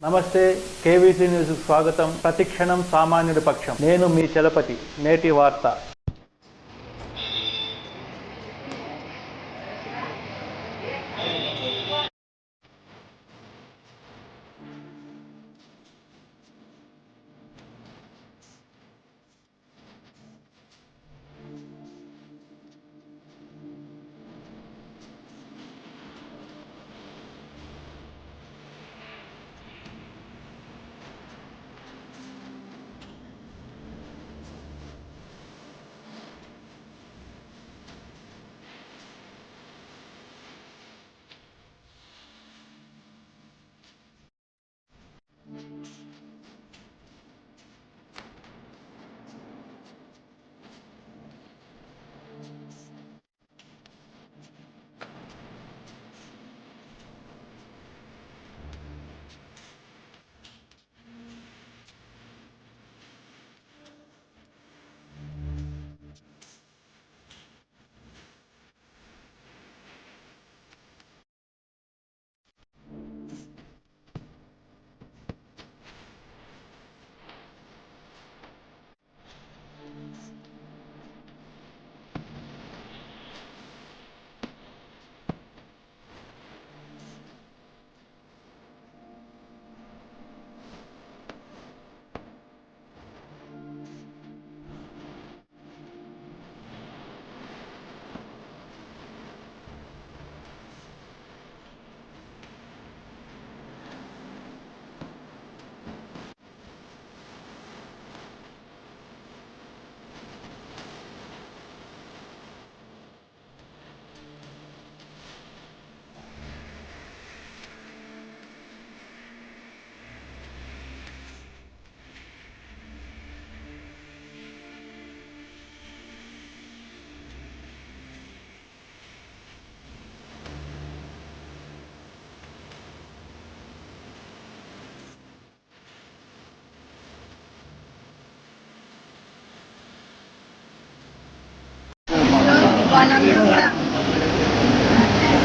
నమస్తే, KVC news స్వాగతం. ప్రతిక్షణం సామాన్యుడి పక్షం. నేను మీ చలపతి. నేటి వార్త.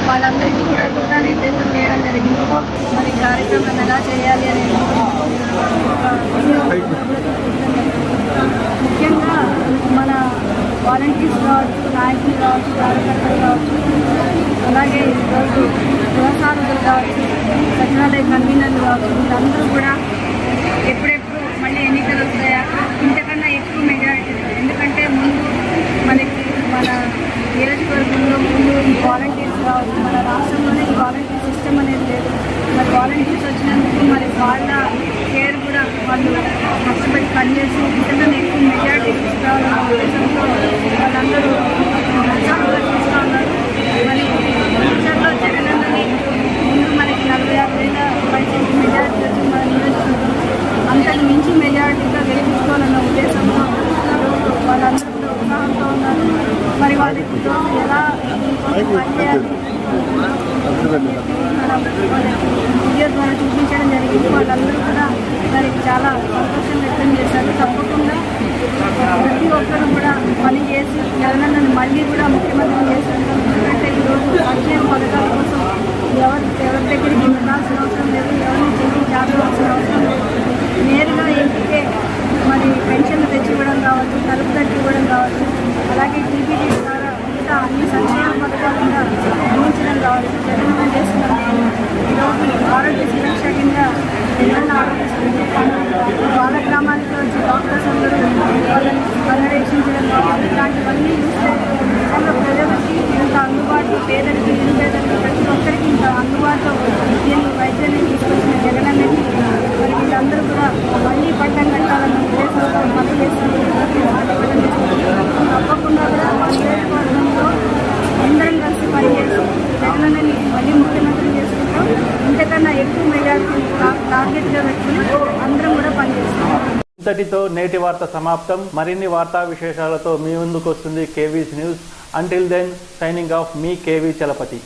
వాళ్ళందరికీ కూడా నిర్దేశం చేయడం జరిగింది. మరి కార్యక్రమం ఎలా చేయాలి అనేది ముఖ్యంగా మన వాలంటీర్స్ కావచ్చు, నాయకులు కావచ్చు, కార్యకర్తలు కావచ్చు, అలాగే ఈరోజు వ్యవసాయకులు కావచ్చు, సచివాలయ కన్వీనర్లు కావచ్చు, వీళ్ళందరూ కూడా ఎప్పుడెప్పుడు మళ్ళీ ఎన్నికలు వస్తాయా, ఇంతకన్నా ఎక్కువ మెజారిటీ. ఎందుకంటే ముందు మనకి మన నియోజకవర్గంలో ముందు ఈ వాలంటీర్స్ కావచ్చు, మన రాష్ట్రంలోనే ఈ వాలంటీర్ సిస్టమ్ అనేది లేదు. మరి వాలంటీర్స్ వచ్చినందుకు మరి వాళ్ళ కేర్ కూడా వాళ్ళు కష్టపడి పనిచేసి ఇంతకన్నా ఎక్కువ మెజారిటీ తీసుకోవాలన్న ఉద్దేశంతో వాళ్ళందరూ ఉత్సాహంగా చూస్తూ ఉన్నారు. మరి ఫ్యూచర్లో జగనన్నని ముందు మనకి 46,000 పైసలు మెజారిటీ వచ్చి మన నియోజకవర్గం అంతకు మించి మెజారిటీగా గెలిపించుకోవాలన్న ఉద్దేశంతో వాళ్ళందరూ కూడా ఉత్సాహంతో ఉన్నారు. మరి వాళ్ళకి ఈరోజు ఎలా పనిచేయాలి వీడియో ద్వారా చూపించడం జరిగింది. వాళ్ళందరూ కూడా దానికి చాలా సంతోషం వ్యక్తం చేశారు. తప్పకుండా ప్రతి ఒక్కరు కూడా పని చేసి జగనన్నను మళ్ళీ కూడా ముఖ్యమంత్రి చేశారు. ఎందుకంటే ఈరోజు సంక్షేమ పథకాల కోసం ఎవరి దగ్గరికి వెళ్ళాల్సిన అవసరం లేదు, ఎవరిని చెల్లించాల్సిన అవసరం లేదు. నేరుగా ఇంటికే మరి పెన్షన్లు తెచ్చివ్వడం కావచ్చు, తలుపు తట్టి ఇవ్వడం కావచ్చు, అలాగే టీపీటీ ద్వారా ఇంకా అన్ని సంక్షేమ పథకాలు కూడా అందించడం కావచ్చు. జగన్ చేస్తున్న ఈరోజు ఆరోగ్య సురక్ష కింద జగన్ ఆరోగ్య వాళ్ళ గ్రామానికి వచ్చి డాక్టర్స్ అందరూ వాళ్ళని పర్యవేక్షించడం కావచ్చు. ఇలాంటివన్నీ చూస్తే నిజంగా ప్రజలకి ఇంత అందుబాటులో, పేదలకి, నిరుపేదలకి, ప్రతి ఒక్కరికి ఇంత అందుబాటులో విద్యని, వైద్యాన్ని తీసుకొచ్చిన జగనన్నకి మరి వీళ్ళందరూ కూడా మళ్ళీ పట్టం కట్టాలన్న ఉద్దేశంతో పనిచేస్తున్నారు. తప్పకుండా కూడా మా నియోజకవర్గంలో అందరం కలిసి పనిచేసి జగనన్నని మళ్ళీ ముఖ్యమంత్రి చేసుకుంటాం. ఇంతకన్నా ఎక్కువ మెజారిటీ టార్గెట్గా పెట్టుకుని అందరం కూడా పనిచేస్తాం. ఇంతటితో నేటి వార్త సమాప్తం. మరిన్ని వార్తా విశేషాలతో మీ ముందుకు వస్తుంది KVC news. Until then, signing off, మీ కేవీ చలపతి.